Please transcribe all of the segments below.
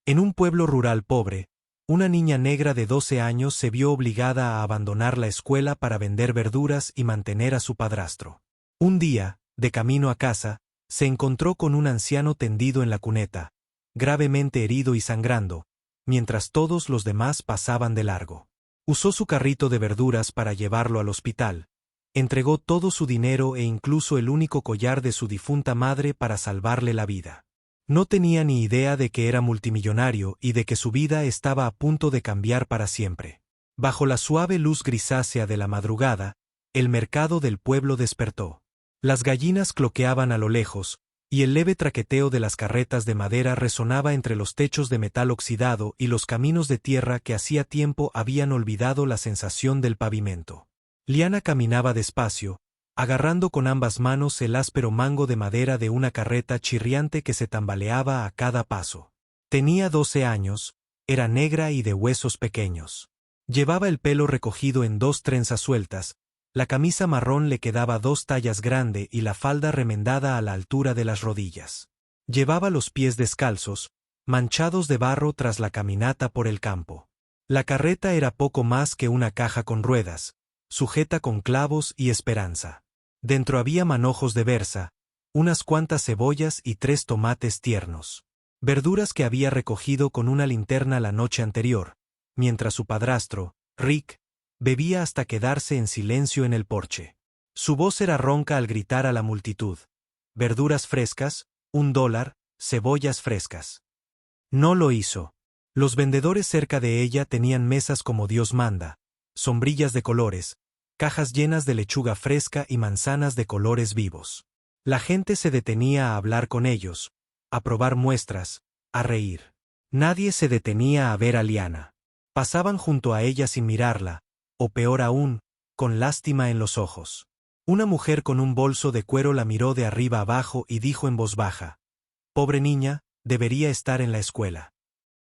En un pueblo rural pobre, una niña negra de 12 años se vio obligada a abandonar la escuela para vender verduras y mantener a su padrastro. Un día, de camino a casa, se encontró con un anciano tendido en la cuneta, gravemente herido y sangrando, mientras todos los demás pasaban de largo. Usó su carrito de verduras para llevarlo al hospital. Entregó todo su dinero e incluso el único collar de su difunta madre para salvarle la vida. No tenía ni idea de que era multimillonario y de que su vida estaba a punto de cambiar para siempre. Bajo la suave luz grisácea de la madrugada, el mercado del pueblo despertó. Las gallinas cloqueaban a lo lejos, y el leve traqueteo de las carretas de madera resonaba entre los techos de metal oxidado y los caminos de tierra que hacía tiempo habían olvidado la sensación del pavimento. Liana caminaba despacio, agarrando con ambas manos el áspero mango de madera de una carreta chirriante que se tambaleaba a cada paso. Tenía 12 años, era negra y de huesos pequeños. Llevaba el pelo recogido en 2 trenzas sueltas, la camisa marrón le quedaba 2 tallas grande y la falda remendada a la altura de las rodillas. Llevaba los pies descalzos, manchados de barro tras la caminata por el campo. La carreta era poco más que una caja con ruedas, sujeta con clavos y esperanza. Dentro había manojos de berza, unas cuantas cebollas y 3 tomates tiernos. Verduras que había recogido con una linterna la noche anterior, mientras su padrastro, Rick, bebía hasta quedarse en silencio en el porche. Su voz era ronca al gritar a la multitud: verduras frescas, $1, cebollas frescas. No lo hizo. Los vendedores cerca de ella tenían mesas como Dios manda, sombrillas de colores, cajas llenas de lechuga fresca y manzanas de colores vivos. La gente se detenía a hablar con ellos, a probar muestras, a reír. Nadie se detenía a ver a Liana. Pasaban junto a ella sin mirarla, o peor aún, con lástima en los ojos. Una mujer con un bolso de cuero la miró de arriba abajo y dijo en voz baja: «Pobre niña, debería estar en la escuela».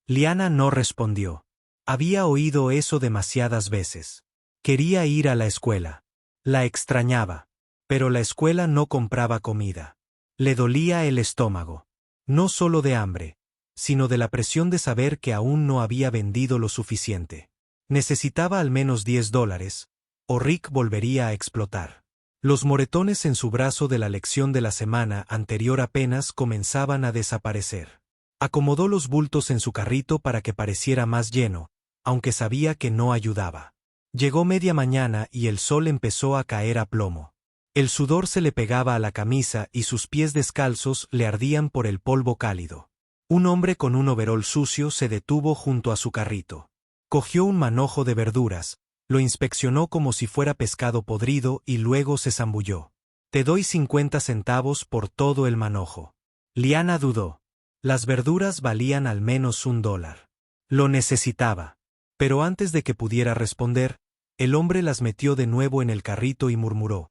Liana no respondió. Había oído eso demasiadas veces. Quería ir a la escuela. La extrañaba. Pero la escuela no compraba comida. Le dolía el estómago. No solo de hambre, sino de la presión de saber que aún no había vendido lo suficiente. Necesitaba al menos $10, o Rick volvería a explotar. Los moretones en su brazo de la lección de la semana anterior apenas comenzaban a desaparecer. Acomodó los bultos en su carrito para que pareciera más lleno, aunque sabía que no ayudaba. Llegó media mañana y el sol empezó a caer a plomo. El sudor se le pegaba a la camisa y sus pies descalzos le ardían por el polvo cálido. Un hombre con un overol sucio se detuvo junto a su carrito. Cogió un manojo de verduras, lo inspeccionó como si fuera pescado podrido y luego se zambulló. «Te doy 50 centavos por todo el manojo». Liana dudó. Las verduras valían al menos $1. Lo necesitaba. Pero antes de que pudiera responder, el hombre las metió de nuevo en el carrito y murmuró: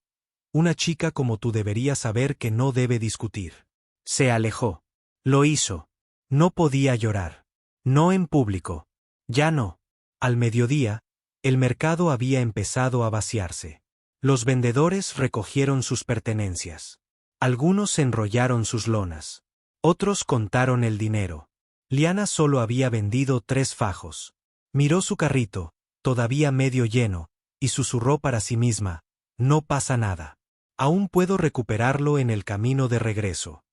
«Una chica como tú debería saber que no debe discutir». Se alejó. Lo hizo. No podía llorar. No en público. Ya no. Al mediodía, el mercado había empezado a vaciarse. Los vendedores recogieron sus pertenencias. Algunos enrollaron sus lonas. Otros contaron el dinero. Liana solo había vendido 3 fajos. Miró su carrito, todavía medio lleno, y susurró para sí misma: «No pasa nada. Aún puedo recuperarlo en el camino de regreso».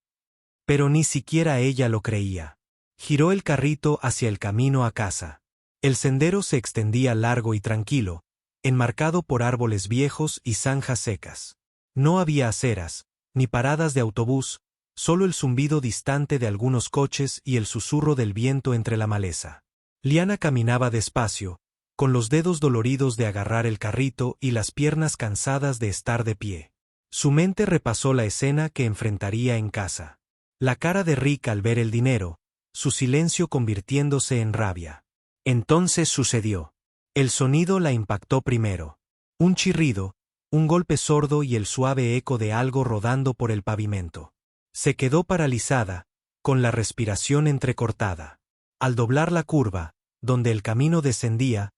Pero ni siquiera ella lo creía. Giró el carrito hacia el camino a casa. El sendero se extendía largo y tranquilo, enmarcado por árboles viejos y zanjas secas. No había aceras, ni paradas de autobús, solo el zumbido distante de algunos coches y el susurro del viento entre la maleza. Liana caminaba despacio, con los dedos doloridos de agarrar el carrito y las piernas cansadas de estar de pie. Su mente repasó la escena que enfrentaría en casa. La cara de Rick al ver el dinero, su silencio convirtiéndose en rabia. Entonces sucedió. El sonido la impactó primero. Un chirrido, un golpe sordo y el suave eco de algo rodando por el pavimento. Se quedó paralizada, con la respiración entrecortada. Al doblar la curva, donde el camino descendía,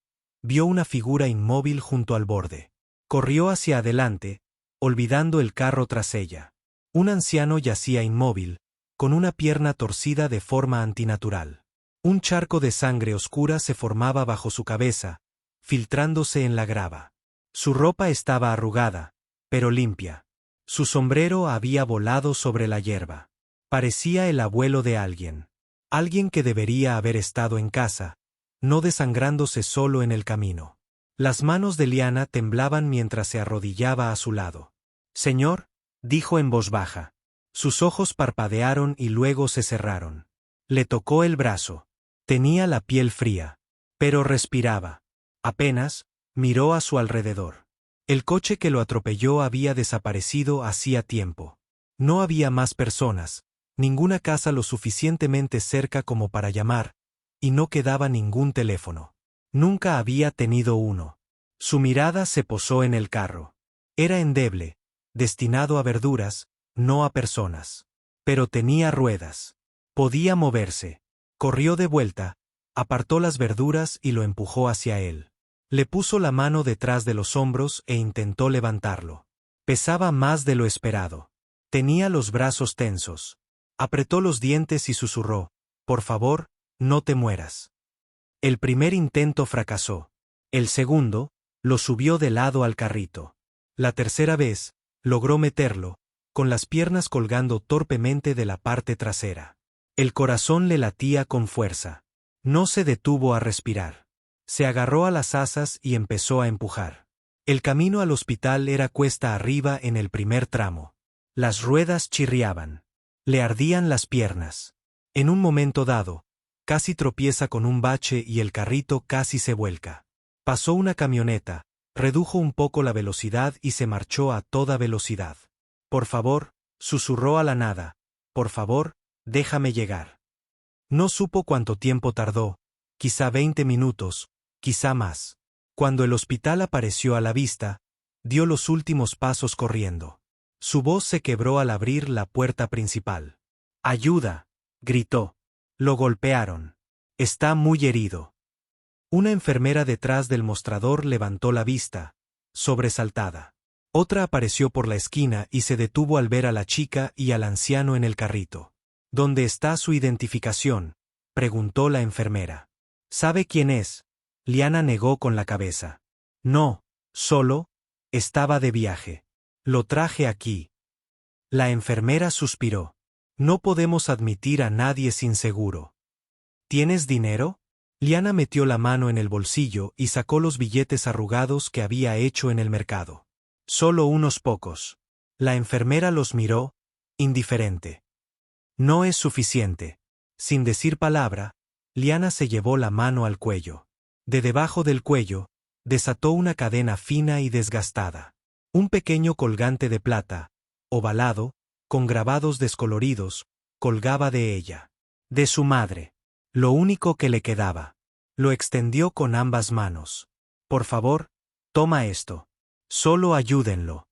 vio una figura inmóvil junto al borde. Corrió hacia adelante, olvidando el carro tras ella. Un anciano yacía inmóvil, con una pierna torcida de forma antinatural. Un charco de sangre oscura se formaba bajo su cabeza, filtrándose en la grava. Su ropa estaba arrugada, pero limpia. Su sombrero había volado sobre la hierba. Parecía el abuelo de alguien. Alguien que debería haber estado en casa, no desangrándose solo en el camino. Las manos de Liana temblaban mientras se arrodillaba a su lado. «Señor», dijo en voz baja. Sus ojos parpadearon y luego se cerraron. Le tocó el brazo. Tenía la piel fría. Pero respiraba. Apenas, miró a su alrededor. El coche que lo atropelló había desaparecido hacía tiempo. No había más personas, ninguna casa lo suficientemente cerca como para llamar, y no quedaba ningún teléfono. Nunca había tenido uno. Su mirada se posó en el carro. Era endeble, destinado a verduras, no a personas. Pero tenía ruedas. Podía moverse. Corrió de vuelta, apartó las verduras y lo empujó hacia él. Le puso la mano detrás de los hombros e intentó levantarlo. Pesaba más de lo esperado. Tenía los brazos tensos. Apretó los dientes y susurró: «Por favor, no te mueras». El primer intento fracasó. El segundo, lo subió de lado al carrito. La tercera vez, logró meterlo, con las piernas colgando torpemente de la parte trasera. El corazón le latía con fuerza. No se detuvo a respirar. Se agarró a las asas y empezó a empujar. El camino al hospital era cuesta arriba en el primer tramo. Las ruedas chirriaban. Le ardían las piernas. En un momento dado, casi tropieza con un bache y el carrito casi se vuelca. Pasó una camioneta, redujo un poco la velocidad y se marchó a toda velocidad. «Por favor», susurró a la nada, «por favor, déjame llegar». No supo cuánto tiempo tardó, quizá 20 minutos, quizá más. Cuando el hospital apareció a la vista, dio los últimos pasos corriendo. Su voz se quebró al abrir la puerta principal. «¡Ayuda!», gritó. Lo golpearon. «Está muy herido». Una enfermera detrás del mostrador levantó la vista, sobresaltada. Otra apareció por la esquina y se detuvo al ver a la chica y al anciano en el carrito. «¿Dónde está su identificación?», preguntó la enfermera. «¿Sabe quién es?». Liana negó con la cabeza. «No, solo, estaba de viaje. Lo traje aquí». La enfermera suspiró. «No podemos admitir a nadie sin seguro». «¿Tienes dinero?». Liana metió la mano en el bolsillo y sacó los billetes arrugados que había hecho en el mercado. «Solo unos pocos». La enfermera los miró, indiferente. «No es suficiente». Sin decir palabra, Liana se llevó la mano al cuello. De debajo del cuello, desató una cadena fina y desgastada. Un pequeño colgante de plata, ovalado, con grabados descoloridos, colgaba de ella. De su madre. Lo único que le quedaba. Lo extendió con ambas manos. «Por favor, toma esto. Solo ayúdenlo».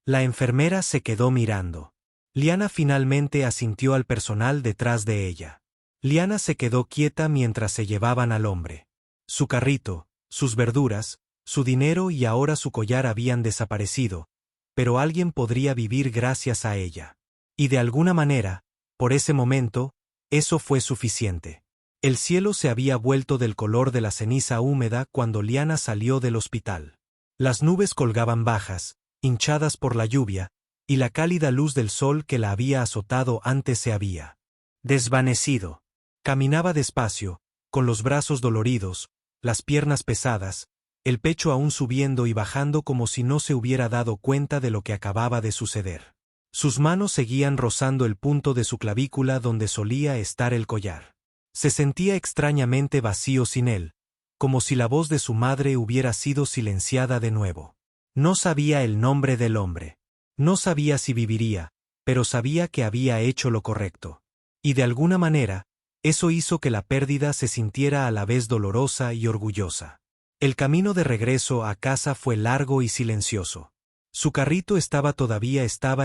La enfermera se quedó mirando. Liana finalmente asintió al personal detrás de ella. Liana se quedó quieta mientras se llevaban al hombre. Su carrito, sus verduras, su dinero y ahora su collar habían desaparecido, pero alguien podría vivir gracias a ella. Y de alguna manera, por ese momento, eso fue suficiente. El cielo se había vuelto del color de la ceniza húmeda cuando Liana salió del hospital. Las nubes colgaban bajas, hinchadas por la lluvia, y la cálida luz del sol que la había azotado antes se había desvanecido. Caminaba despacio, con los brazos doloridos, las piernas pesadas, el pecho aún subiendo y bajando como si no se hubiera dado cuenta de lo que acababa de suceder. Sus manos seguían rozando el punto de su clavícula donde solía estar el collar. Se sentía extrañamente vacío sin él, como si la voz de su madre hubiera sido silenciada de nuevo. No sabía el nombre del hombre. No sabía si viviría, pero sabía que había hecho lo correcto. Y de alguna manera, eso hizo que la pérdida se sintiera a la vez dolorosa y orgullosa. El camino de regreso a casa fue largo y silencioso. Su carrito estaba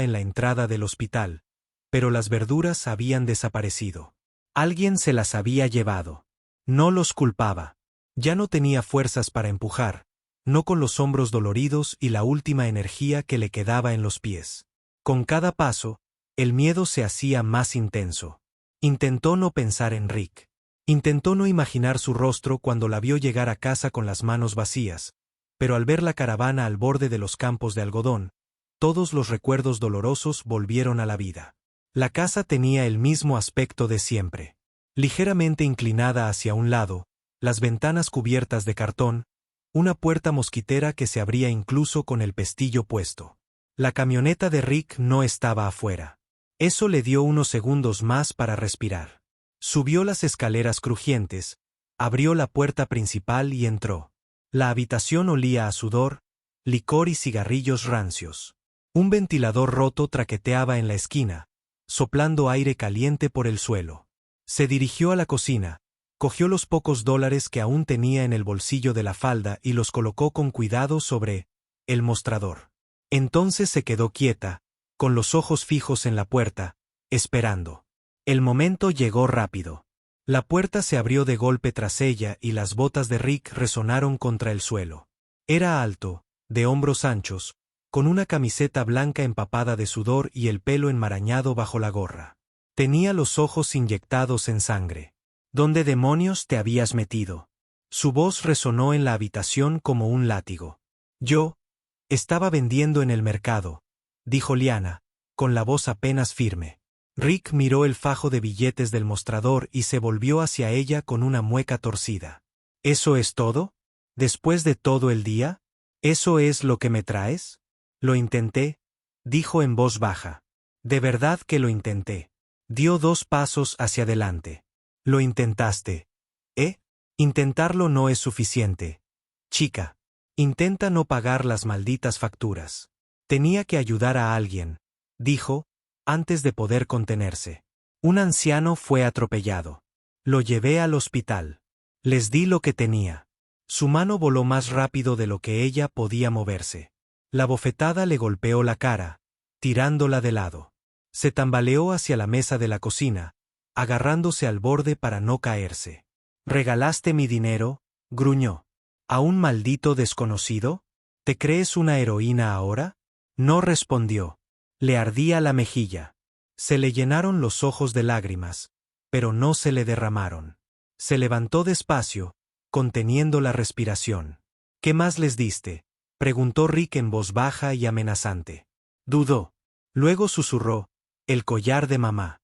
en la entrada del hospital, pero las verduras habían desaparecido. Alguien se las había llevado. No los culpaba. Ya no tenía fuerzas para empujar, no con los hombros doloridos y la última energía que le quedaba en los pies. Con cada paso, el miedo se hacía más intenso. Intentó no pensar en Rick. Intentó no imaginar su rostro cuando la vio llegar a casa con las manos vacías, pero al ver la caravana al borde de los campos de algodón, todos los recuerdos dolorosos volvieron a la vida. La casa tenía el mismo aspecto de siempre. Ligeramente inclinada hacia un lado, las ventanas cubiertas de cartón, una puerta mosquitera que se abría incluso con el pestillo puesto. La camioneta de Rick no estaba afuera. Eso le dio unos segundos más para respirar. Subió las escaleras crujientes, abrió la puerta principal y entró. La habitación olía a sudor, licor y cigarrillos rancios. Un ventilador roto traqueteaba en la esquina, soplando aire caliente por el suelo. Se dirigió a la cocina, cogió los pocos dólares que aún tenía en el bolsillo de la falda y los colocó con cuidado sobre el mostrador. Entonces se quedó quieta, con los ojos fijos en la puerta, esperando. El momento llegó rápido. La puerta se abrió de golpe tras ella y las botas de Rick resonaron contra el suelo. Era alto, de hombros anchos, con una camiseta blanca empapada de sudor y el pelo enmarañado bajo la gorra. Tenía los ojos inyectados en sangre. ¿Dónde demonios te habías metido? Su voz resonó en la habitación como un látigo. Yo estaba vendiendo en el mercado, dijo Liana, con la voz apenas firme. Rick miró el fajo de billetes del mostrador y se volvió hacia ella con una mueca torcida. ¿Eso es todo? ¿Después de todo el día? ¿Eso es lo que me traes? Lo intenté, dijo en voz baja. De verdad que lo intenté. Dio 2 pasos hacia adelante. Lo intentaste. ¿Eh? Intentarlo no es suficiente. Chica. Intenta no pagar las malditas facturas. Tenía que ayudar a alguien, dijo, antes de poder contenerse. Un anciano fue atropellado. Lo llevé al hospital. Les di lo que tenía. Su mano voló más rápido de lo que ella podía moverse. La bofetada le golpeó la cara, tirándola de lado. Se tambaleó hacia la mesa de la cocina, agarrándose al borde para no caerse. ¿Regalaste mi dinero? Gruñó. ¿A un maldito desconocido? ¿Te crees una heroína ahora? No respondió. Le ardía la mejilla. Se le llenaron los ojos de lágrimas, pero no se le derramaron. Se levantó despacio, conteniendo la respiración. ¿Qué más les diste?, preguntó Rick en voz baja y amenazante. Dudó. Luego susurró, el collar de mamá.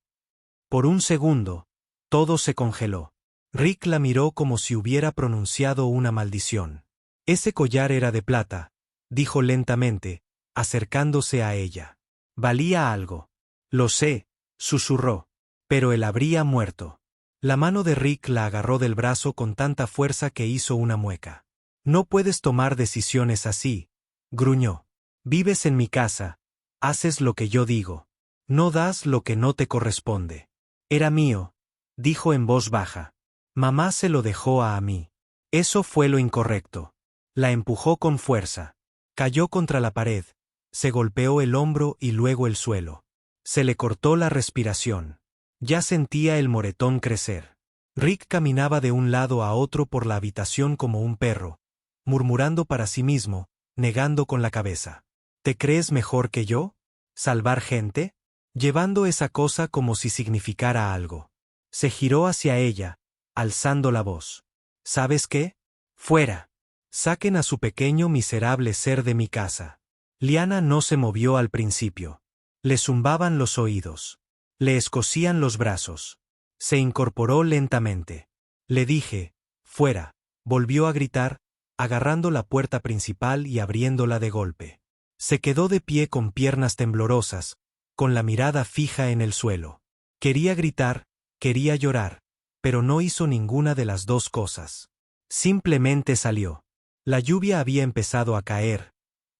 Por un segundo, todo se congeló. Rick la miró como si hubiera pronunciado una maldición. Ese collar era de plata, dijo lentamente, acercándose a ella. Valía algo. Lo sé, susurró. Pero él habría muerto. La mano de Rick la agarró del brazo con tanta fuerza que hizo una mueca. No puedes tomar decisiones así, gruñó. Vives en mi casa, haces lo que yo digo. No das lo que no te corresponde. Era mío, dijo en voz baja. Mamá se lo dejó a mí. Eso fue lo incorrecto. La empujó con fuerza. Cayó contra la pared, se golpeó el hombro y luego el suelo. Se le cortó la respiración. Ya sentía el moretón crecer. Rick caminaba de un lado a otro por la habitación como un perro, murmurando para sí mismo, negando con la cabeza. ¿Te crees mejor que yo? ¿Salvar gente? Llevando esa cosa como si significara algo. Se giró hacia ella, alzando la voz. ¿Sabes qué? Fuera. Saquen a su pequeño miserable ser de mi casa. Liana no se movió al principio. Le zumbaban los oídos. Le escocían los brazos. Se incorporó lentamente. Le dije, fuera. Volvió a gritar, agarrando la puerta principal y abriéndola de golpe. Se quedó de pie con piernas temblorosas, con la mirada fija en el suelo. Quería gritar, quería llorar, pero no hizo ninguna de las dos cosas. Simplemente salió. La lluvia había empezado a caer,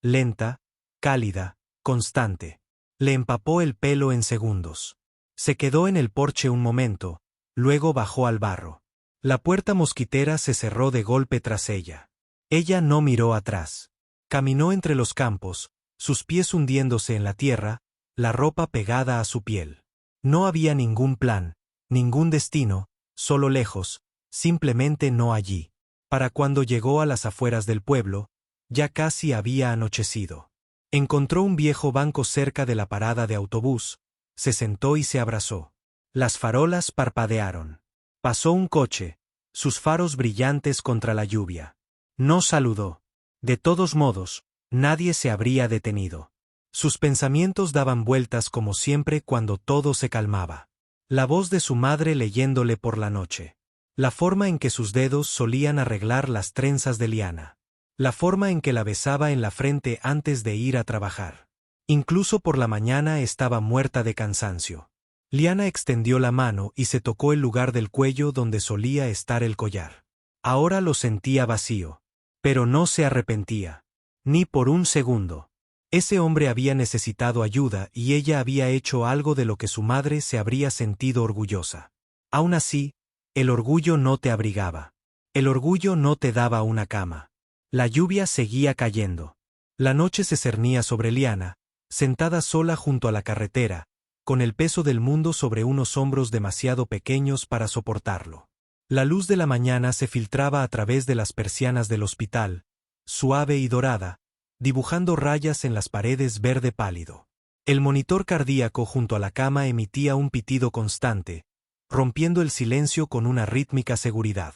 lenta, cálida, constante. Le empapó el pelo en segundos. Se quedó en el porche un momento, luego bajó al barro. La puerta mosquitera se cerró de golpe tras ella. Ella no miró atrás. Caminó entre los campos, sus pies hundiéndose en la tierra, la ropa pegada a su piel. No había ningún plan, ningún destino, solo lejos, simplemente no allí. Para cuando llegó a las afueras del pueblo, ya casi había anochecido. Encontró un viejo banco cerca de la parada de autobús, se sentó y se abrazó. Las farolas parpadearon. Pasó un coche, sus faros brillantes contra la lluvia. No saludó. De todos modos, nadie se habría detenido. Sus pensamientos daban vueltas como siempre cuando todo se calmaba. La voz de su madre leyéndole por la noche. La forma en que sus dedos solían arreglar las trenzas de liana. La forma en que la besaba en la frente antes de ir a trabajar. Incluso por la mañana estaba muerta de cansancio. Liana extendió la mano y se tocó el lugar del cuello donde solía estar el collar. Ahora lo sentía vacío. Pero no se arrepentía. Ni por un segundo. Ese hombre había necesitado ayuda y ella había hecho algo de lo que su madre se habría sentido orgullosa. Aún así, el orgullo no te abrigaba. El orgullo no te daba una cama. La lluvia seguía cayendo. La noche se cernía sobre Liana, sentada sola junto a la carretera, con el peso del mundo sobre unos hombros demasiado pequeños para soportarlo. La luz de la mañana se filtraba a través de las persianas del hospital, suave y dorada, dibujando rayas en las paredes verde pálido. El monitor cardíaco junto a la cama emitía un pitido constante, rompiendo el silencio con una rítmica seguridad.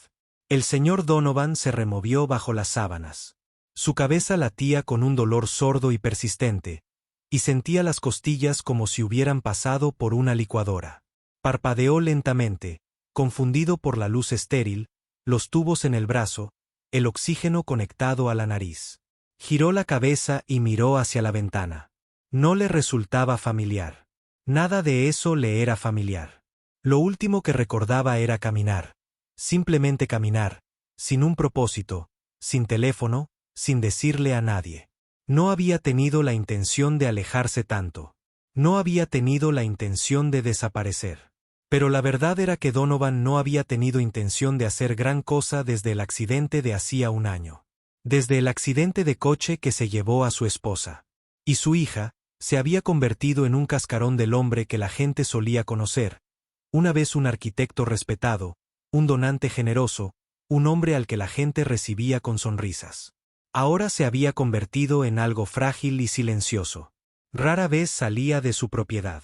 El señor Donovan se removió bajo las sábanas. Su cabeza latía con un dolor sordo y persistente, y sentía las costillas como si hubieran pasado por una licuadora. Parpadeó lentamente, confundido por la luz estéril, los tubos en el brazo, el oxígeno conectado a la nariz. Giró la cabeza y miró hacia la ventana. No le resultaba familiar. Nada de eso le era familiar. Lo último que recordaba era caminar. Simplemente caminar, sin un propósito, sin teléfono, sin decirle a nadie. No había tenido la intención de alejarse tanto. No había tenido la intención de desaparecer. Pero la verdad era que Donovan no había tenido intención de hacer gran cosa desde el accidente de hacía un año. Desde el accidente de coche que se llevó a su esposa. Y su hija, se había convertido en un cascarón del hombre que la gente solía conocer. Una vez un arquitecto respetado, un donante generoso, un hombre al que la gente recibía con sonrisas. Ahora se había convertido en algo frágil y silencioso. Rara vez salía de su propiedad.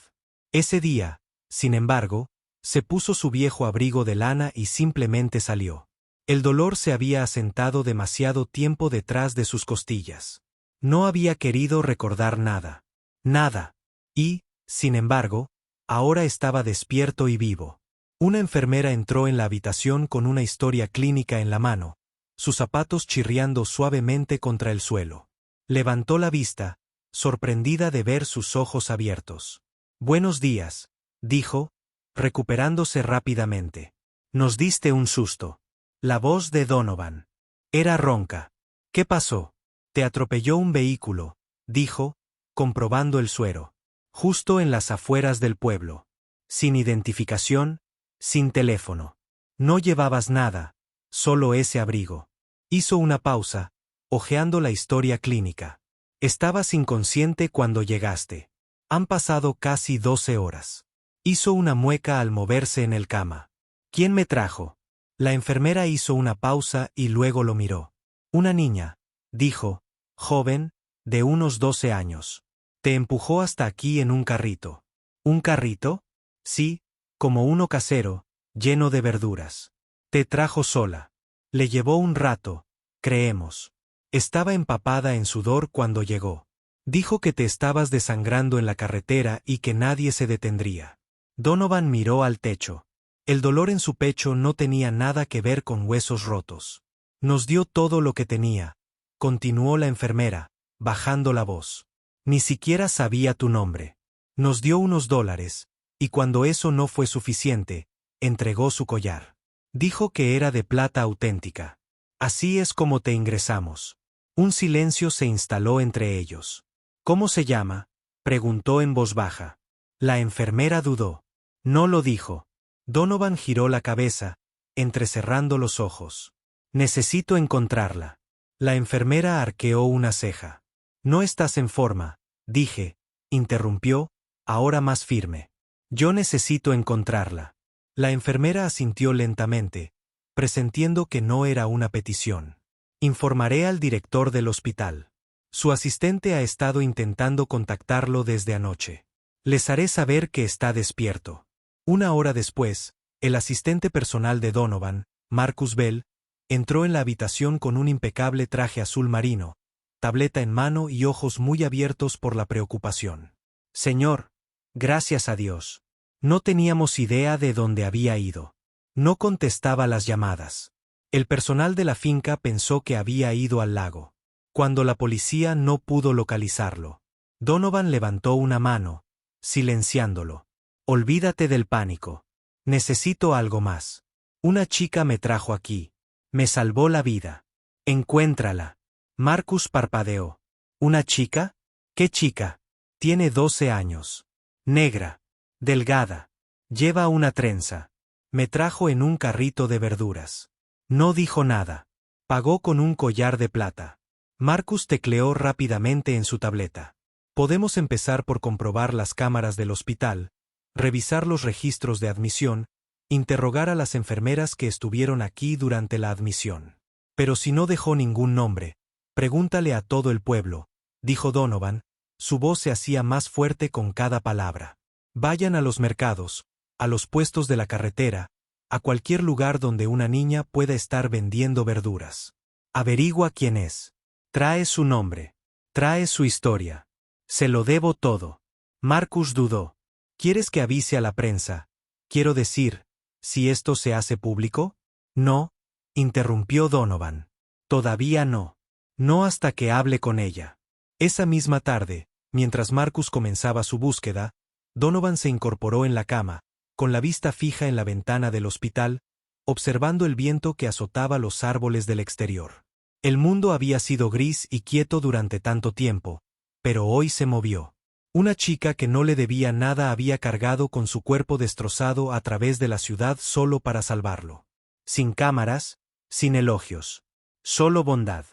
Ese día, sin embargo, se puso su viejo abrigo de lana y simplemente salió. El dolor se había asentado demasiado tiempo detrás de sus costillas. No había querido recordar nada. Nada. Y, sin embargo, ahora estaba despierto y vivo. Una enfermera entró en la habitación con una historia clínica en la mano, sus zapatos chirriando suavemente contra el suelo. Levantó la vista, sorprendida de ver sus ojos abiertos. «Buenos días», dijo, recuperándose rápidamente. «Nos diste un susto». La voz de Donovan era ronca. «¿Qué pasó?» «Te atropelló un vehículo», dijo, comprobando el suero. «Justo en las afueras del pueblo. Sin identificación, sin teléfono. No llevabas nada, solo ese abrigo». Hizo una pausa, hojeando la historia clínica. «Estabas inconsciente cuando llegaste. Han pasado casi 12 horas». Hizo una mueca al moverse en el cama. «¿Quién me trajo?» La enfermera hizo una pausa y luego lo miró. «Una niña», dijo, joven, de unos 12 años. «Te empujó hasta aquí en un carrito». «¿Un carrito?» «Sí, como uno casero, lleno de verduras». «Te trajo sola». «Le llevó un rato, creemos. Estaba empapada en sudor cuando llegó. Dijo que te estabas desangrando en la carretera y que nadie se detendría». Donovan miró al techo. El dolor en su pecho no tenía nada que ver con huesos rotos. «Nos dio todo lo que tenía», continuó la enfermera, bajando la voz. «Ni siquiera sabía tu nombre. Nos dio unos $, y cuando eso no fue suficiente, entregó su collar. Dijo que era de plata auténtica. Así es como te ingresamos». Un silencio se instaló entre ellos. «¿Cómo se llama?», preguntó en voz baja. La enfermera dudó. No lo dijo. Donovan giró la cabeza, entrecerrando los ojos. «Necesito encontrarla». La enfermera arqueó una ceja. «No estás en forma», dije, interrumpió, ahora más firme. «Yo necesito encontrarla». La enfermera asintió lentamente, presintiendo que no era una petición. «Informaré al director del hospital. Su asistente ha estado intentando contactarlo desde anoche. Les haré saber que está despierto». Una hora después, El asistente personal de Donovan, Marcus Bell, entró en la habitación con un impecable traje azul marino, tableta en mano y ojos muy abiertos por la preocupación. Señor, gracias a Dios. No teníamos idea de dónde había ido. No contestaba las llamadas. El personal de la finca pensó que había ido al lago. Cuando la policía no pudo localizarlo, Donovan levantó una mano, silenciándolo. Olvídate del pánico. Necesito algo más. Una chica me trajo aquí. Me salvó la vida. Encuéntrala. Marcus parpadeó. ¿Una chica? ¿Qué chica? Tiene 12 años. Negra. Delgada. Lleva una trenza. Me trajo en un carrito de verduras. No dijo nada. Pagó con un collar de plata. Marcus tecleó rápidamente en su tableta. Podemos empezar por comprobar las cámaras del hospital, revisar los registros de admisión, interrogar a las enfermeras que estuvieron aquí durante la admisión. Pero si no dejó ningún nombre, pregúntale a todo el pueblo, dijo Donovan, su voz se hacía más fuerte con cada palabra. Vayan a los mercados, a los puestos de la carretera, a cualquier lugar donde una niña pueda estar vendiendo verduras. Averigua quién es. Trae su nombre. Trae su historia. Se lo debo todo. Marcus dudó. ¿Quieres que avise a la prensa? Quiero decir, ¿si esto se hace público? No, interrumpió Donovan. Todavía no. No hasta que hable con ella. Esa misma tarde, mientras Marcus comenzaba su búsqueda, Donovan se incorporó en la cama, con la vista fija en la ventana del hospital, observando el viento que azotaba los árboles del exterior. El mundo había sido gris y quieto durante tanto tiempo, pero hoy se movió. Una chica que no le debía nada había cargado con su cuerpo destrozado a través de la ciudad solo para salvarlo. Sin cámaras, sin elogios. Solo bondad.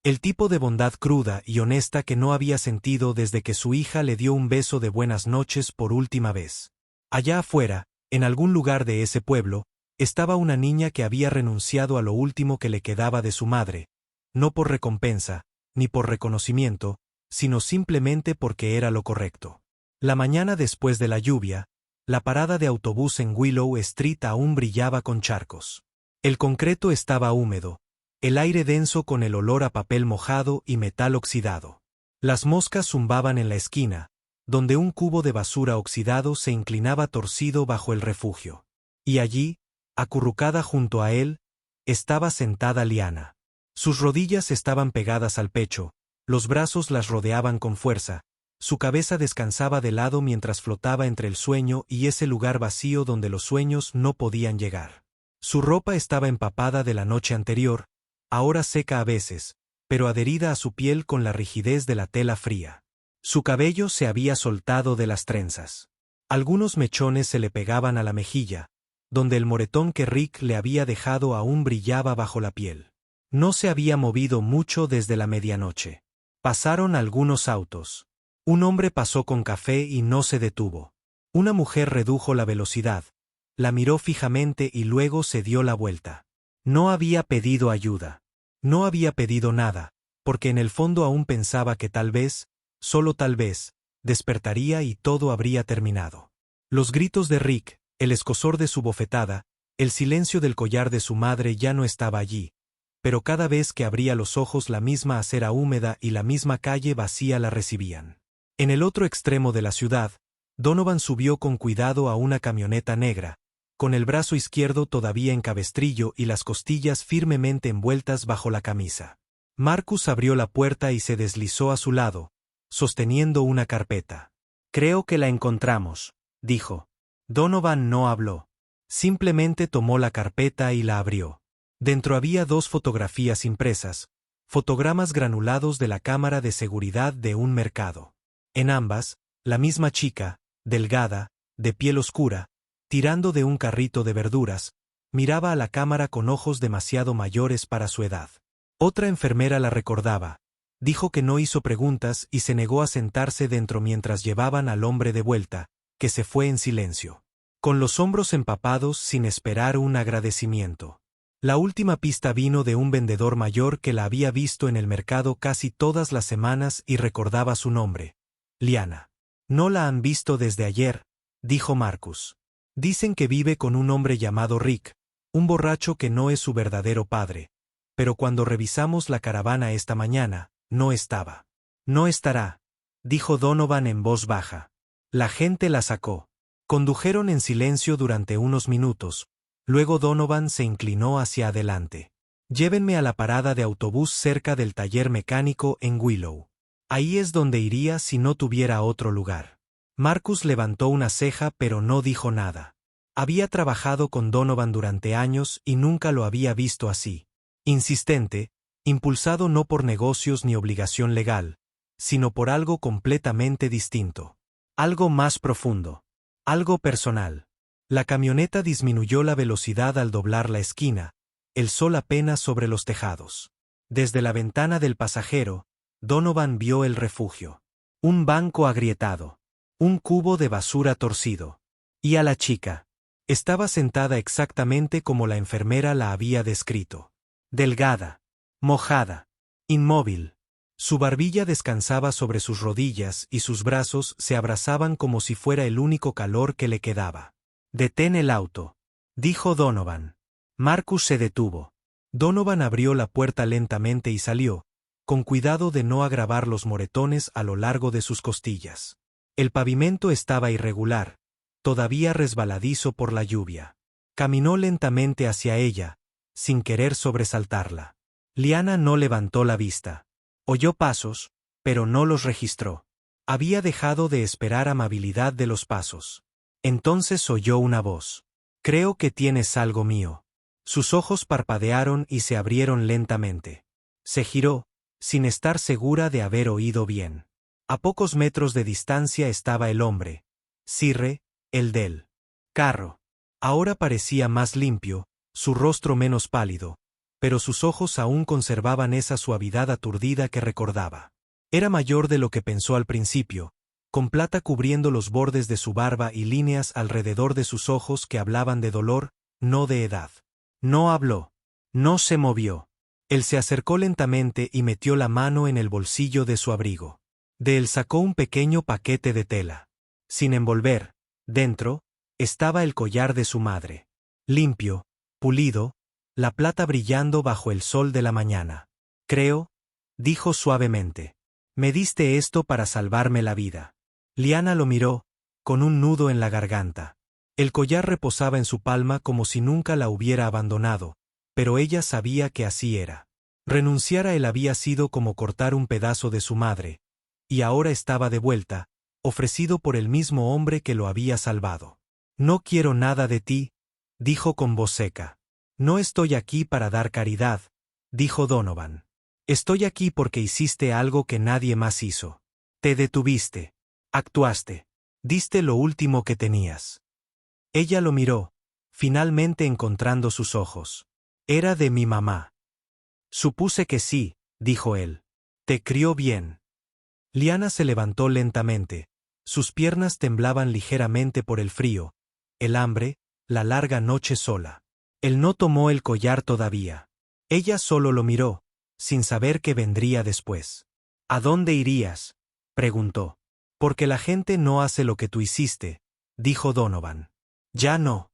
El tipo de bondad cruda y honesta que no había sentido desde que su hija le dio un beso de buenas noches por última vez. Allá afuera, en algún lugar de ese pueblo, estaba una niña que había renunciado a lo último que le quedaba de su madre, no por recompensa, ni por reconocimiento, sino simplemente porque era lo correcto. La mañana después de la lluvia, la parada de autobús en Willow Street aún brillaba con charcos. El concreto estaba húmedo, el aire denso con el olor a papel mojado y metal oxidado. Las moscas zumbaban en la esquina, donde un cubo de basura oxidado se inclinaba torcido bajo el refugio. Y allí, acurrucada junto a él, estaba sentada Liana. Sus rodillas estaban pegadas al pecho, los brazos las rodeaban con fuerza, su cabeza descansaba de lado mientras flotaba entre el sueño y ese lugar vacío donde los sueños no podían llegar. Su ropa estaba empapada de la noche anterior, ahora seca a veces, pero adherida a su piel con la rigidez de la tela fría. Su cabello se había soltado de las trenzas. Algunos mechones se le pegaban a la mejilla, donde el moretón que Rick le había dejado aún brillaba bajo la piel. No se había movido mucho desde la medianoche. Pasaron algunos autos. Un hombre pasó con café y no se detuvo. Una mujer redujo la velocidad, la miró fijamente y luego se dio la vuelta. No había pedido ayuda. No había pedido nada, porque en el fondo aún pensaba que tal vez, solo tal vez, despertaría y todo habría terminado. Los gritos de Rick, el escozor de su bofetada, el silencio del collar de su madre ya no estaba allí, pero cada vez que abría los ojos la misma acera húmeda y la misma calle vacía la recibían. En el otro extremo de la ciudad, Donovan subió con cuidado a una camioneta negra, con el brazo izquierdo todavía en cabestrillo y las costillas firmemente envueltas bajo la camisa. Marcus abrió la puerta y se deslizó a su lado, sosteniendo una carpeta. «Creo que la encontramos», dijo. Donovan no habló. Simplemente tomó la carpeta y la abrió. Dentro había 2 fotografías impresas, fotogramas granulados de la cámara de seguridad de un mercado. En ambas, la misma chica, delgada, de piel oscura, tirando de un carrito de verduras, miraba a la cámara con ojos demasiado mayores para su edad. Otra enfermera la recordaba. Dijo que no hizo preguntas y se negó a sentarse dentro mientras llevaban al hombre de vuelta, que se fue en silencio. Con los hombros empapados sin esperar un agradecimiento. La última pista vino de un vendedor mayor que la había visto en el mercado casi todas las semanas y recordaba su nombre. Liana. «No la han visto desde ayer», dijo Marcus. Dicen que vive con un hombre llamado Rick, un borracho que no es su verdadero padre. Pero cuando revisamos la caravana esta mañana, no estaba. No estará, dijo Donovan en voz baja. La gente la sacó. Condujeron en silencio durante unos minutos. Luego Donovan se inclinó hacia adelante. Llévenme a la parada de autobús cerca del taller mecánico en Willow. Ahí es donde iría si no tuviera otro lugar. Marcus levantó una ceja pero no dijo nada. Había trabajado con Donovan durante años y nunca lo había visto así. Insistente, impulsado no por negocios ni obligación legal, sino por algo completamente distinto. Algo más profundo. Algo personal. La camioneta disminuyó la velocidad al doblar la esquina, el sol apenas sobre los tejados. Desde la ventana del pasajero, Donovan vio el refugio. Un banco agrietado. Un cubo de basura torcido. Y a la chica. Estaba sentada exactamente como la enfermera la había descrito. Delgada. Mojada. Inmóvil. Su barbilla descansaba sobre sus rodillas y sus brazos se abrazaban como si fuera el único calor que le quedaba. «Detén el auto», dijo Donovan. Marcus se detuvo. Donovan abrió la puerta lentamente y salió, con cuidado de no agravar los moretones a lo largo de sus costillas. El pavimento estaba irregular, todavía resbaladizo por la lluvia. Caminó lentamente hacia ella, sin querer sobresaltarla. Liana no levantó la vista. Oyó pasos, pero no los registró. Había dejado de esperar amabilidad de los pasos. Entonces oyó una voz. «Creo que tienes algo mío». Sus ojos parpadearon y se abrieron lentamente. Se giró, sin estar segura de haber oído bien. A pocos metros de distancia estaba el hombre. Cirre, el del carro. Ahora parecía más limpio, su rostro menos pálido, pero sus ojos aún conservaban esa suavidad aturdida que recordaba. Era mayor de lo que pensó al principio, con plata cubriendo los bordes de su barba y líneas alrededor de sus ojos que hablaban de dolor, no de edad. No habló. No se movió. Él se acercó lentamente y metió la mano en el bolsillo de su abrigo. De él sacó un pequeño paquete de tela. Sin envolver, dentro, estaba el collar de su madre. Limpio, pulido, la plata brillando bajo el sol de la mañana. «Creo», dijo suavemente. «Me diste esto para salvarme la vida». Liana lo miró, con un nudo en la garganta. El collar reposaba en su palma como si nunca la hubiera abandonado, pero ella sabía que así era. Renunciar a él había sido como cortar un pedazo de su madre, y ahora estaba de vuelta, ofrecido por el mismo hombre que lo había salvado. «No quiero nada de ti», dijo con voz seca. «No estoy aquí para dar caridad», dijo Donovan. «Estoy aquí porque hiciste algo que nadie más hizo. Te detuviste. Actuaste. Diste lo último que tenías». Ella lo miró, finalmente encontrando sus ojos. «Era de mi mamá». «Supuse que sí», dijo él. «Te crió bien». Liana se levantó lentamente. Sus piernas temblaban ligeramente por el frío, el hambre, la larga noche sola. Él no tomó el collar todavía. Ella solo lo miró, sin saber qué vendría después. «¿A dónde irías?», preguntó. «Porque la gente no hace lo que tú hiciste», dijo Donovan. «Ya no.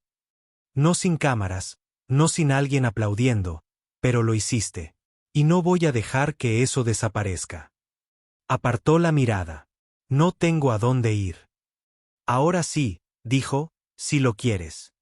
No sin cámaras, no sin alguien aplaudiendo, pero lo hiciste. Y no voy a dejar que eso desaparezca». Apartó la mirada. «No tengo a dónde ir». «Ahora sí», dijo, «si lo quieres».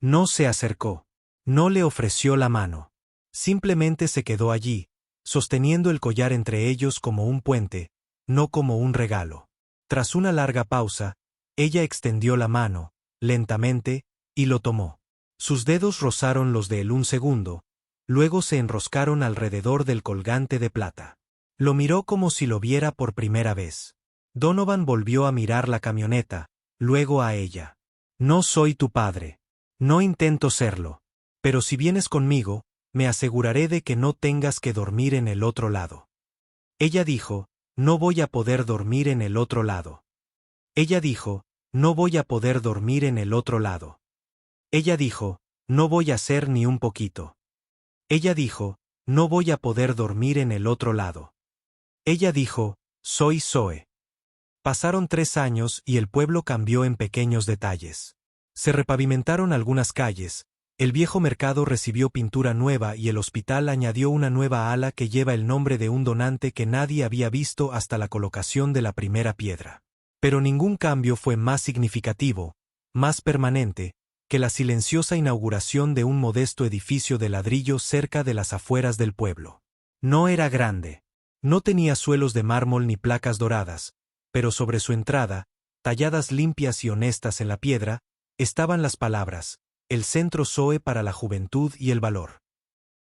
No se acercó. No le ofreció la mano. Simplemente se quedó allí, sosteniendo el collar entre ellos como un puente, no como un regalo. Tras una larga pausa, ella extendió la mano, lentamente, y lo tomó. Sus dedos rozaron los de él un segundo, luego se enroscaron alrededor del colgante de plata. Lo miró como si lo viera por primera vez. Donovan volvió a mirar la camioneta, luego a ella. «No soy tu padre. No intento serlo. Pero si vienes conmigo, me aseguraré de que no tengas que dormir en el otro lado». Ella dijo, «No voy a poder dormir en el otro lado». Ella dijo, «No voy a poder dormir en el otro lado». Ella dijo, «No voy a hacer ni un poquito». Ella dijo, «No voy a poder dormir en el otro lado». Ella dijo, «Soy Zoe». Pasaron 3 años y el pueblo cambió en pequeños detalles. Se repavimentaron algunas calles, el viejo mercado recibió pintura nueva y el hospital añadió una nueva ala que lleva el nombre de un donante que nadie había visto hasta la colocación de la primera piedra. Pero ningún cambio fue más significativo, más permanente, que la silenciosa inauguración de un modesto edificio de ladrillo cerca de las afueras del pueblo. No era grande. No tenía suelos de mármol ni placas doradas, pero sobre su entrada, talladas limpias y honestas en la piedra, estaban las palabras: el Centro Zoe para la Juventud y el Valor.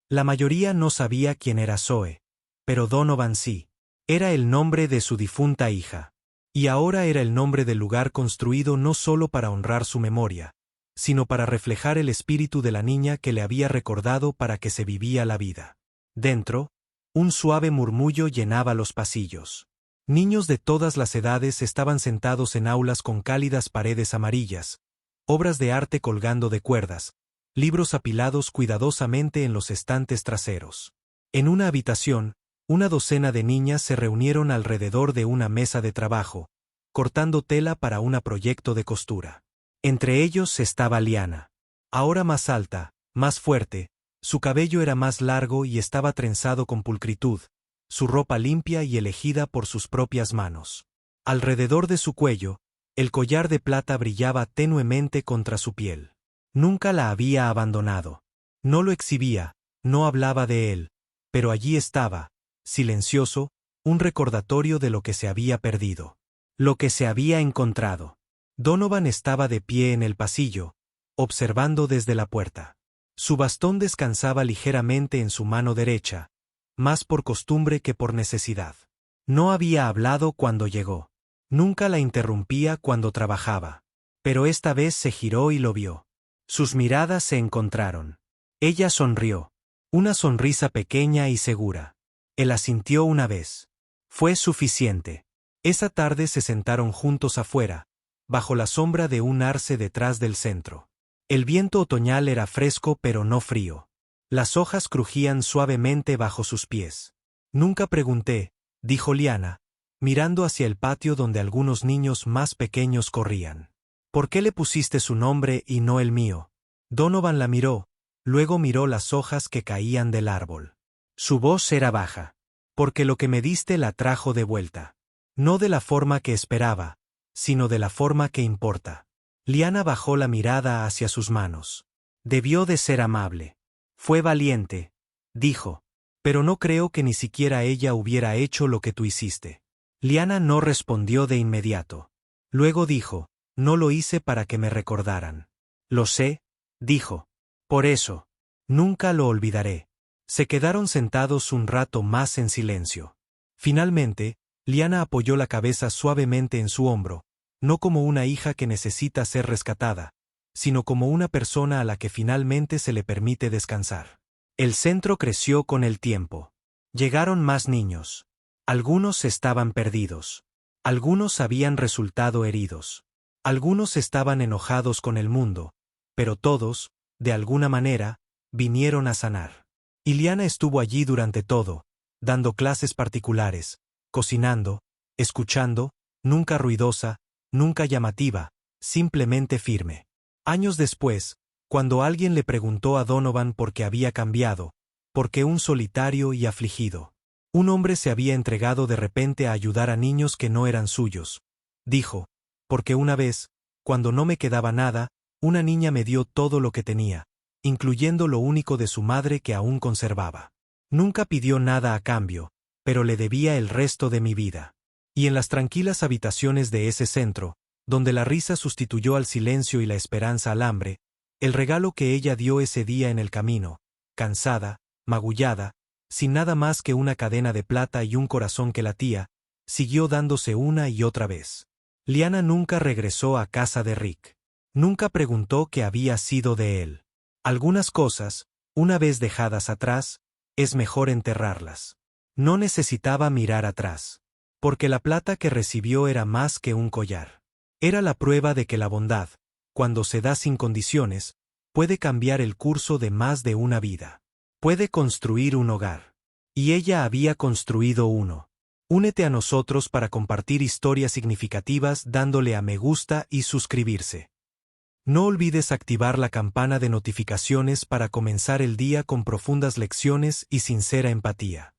La mayoría no sabía quién era Zoe, pero Donovan sí. Era el nombre de su difunta hija. Y ahora era el nombre del lugar construido no solo para honrar su memoria, sino para reflejar el espíritu de la niña que le había recordado para que se vivía la vida. Dentro, un suave murmullo llenaba los pasillos. Niños de todas las edades estaban sentados en aulas con cálidas paredes amarillas, obras de arte colgando de cuerdas, libros apilados cuidadosamente en los estantes traseros. En una habitación, una docena de niñas se reunieron alrededor de una mesa de trabajo, cortando tela para un proyecto de costura. Entre ellos estaba Liana. Ahora más alta, más fuerte, su cabello era más largo y estaba trenzado con pulcritud, su ropa limpia y elegida por sus propias manos. Alrededor de su cuello, el collar de plata brillaba tenuemente contra su piel. Nunca la había abandonado. No lo exhibía, no hablaba de él, pero allí estaba, silencioso, un recordatorio de lo que se había perdido. Lo que se había encontrado. Donovan estaba de pie en el pasillo, observando desde la puerta. Su bastón descansaba ligeramente en su mano derecha, más por costumbre que por necesidad. No había hablado cuando llegó. Nunca la interrumpía cuando trabajaba. Pero esta vez se giró y lo vio. Sus miradas se encontraron. Ella sonrió. Una sonrisa pequeña y segura. Él asintió una vez. Fue suficiente. Esa tarde se sentaron juntos afuera, bajo la sombra de un arce detrás del centro. El viento otoñal era fresco pero no frío. Las hojas crujían suavemente bajo sus pies. Nunca pregunté, dijo Liana, mirando hacia el patio donde algunos niños más pequeños corrían. ¿Por qué le pusiste su nombre y no el mío? Donovan la miró, luego miró las hojas que caían del árbol. Su voz era baja. Porque lo que me diste la trajo de vuelta. No de la forma que esperaba, sino de la forma que importa. Liana bajó la mirada hacia sus manos. Debió de ser amable. Fue valiente, dijo. Pero no creo que ni siquiera ella hubiera hecho lo que tú hiciste. Liana no respondió de inmediato. Luego dijo, no lo hice para que me recordaran. Lo sé, dijo. Por eso. Nunca lo olvidaré. Se quedaron sentados un rato más en silencio. Finalmente, Liana apoyó la cabeza suavemente en su hombro, no como una hija que necesita ser rescatada, sino como una persona a la que finalmente se le permite descansar. El centro creció con el tiempo. Llegaron más niños. Algunos estaban perdidos. Algunos habían resultado heridos. Algunos estaban enojados con el mundo, pero todos, de alguna manera, vinieron a sanar. Y Liana estuvo allí durante todo, dando clases particulares, cocinando, escuchando, nunca ruidosa, nunca llamativa, simplemente firme. Años después, cuando alguien le preguntó a Donovan por qué había cambiado, por qué un solitario y afligido. Un hombre se había entregado de repente a ayudar a niños que no eran suyos. Dijo, porque una vez, cuando no me quedaba nada, una niña me dio todo lo que tenía, incluyendo lo único de su madre que aún conservaba. Nunca pidió nada a cambio, pero le debía el resto de mi vida. Y en las tranquilas habitaciones de ese centro, donde la risa sustituyó al silencio y la esperanza al hambre, el regalo que ella dio ese día en el camino, cansada, magullada, sin nada más que una cadena de plata y un corazón que latía, siguió dándose una y otra vez. Liana nunca regresó a casa de Rick. Nunca preguntó qué había sido de él. Algunas cosas, una vez dejadas atrás, es mejor enterrarlas. No necesitaba mirar atrás, porque la plata que recibió era más que un collar. Era la prueba de que la bondad, cuando se da sin condiciones, puede cambiar el curso de más de una vida. Puede construir un hogar. Y ella había construido uno. Únete a nosotros para compartir historias significativas dándole a me gusta y suscribirse. No olvides activar la campana de notificaciones para comenzar el día con profundas lecciones y sincera empatía.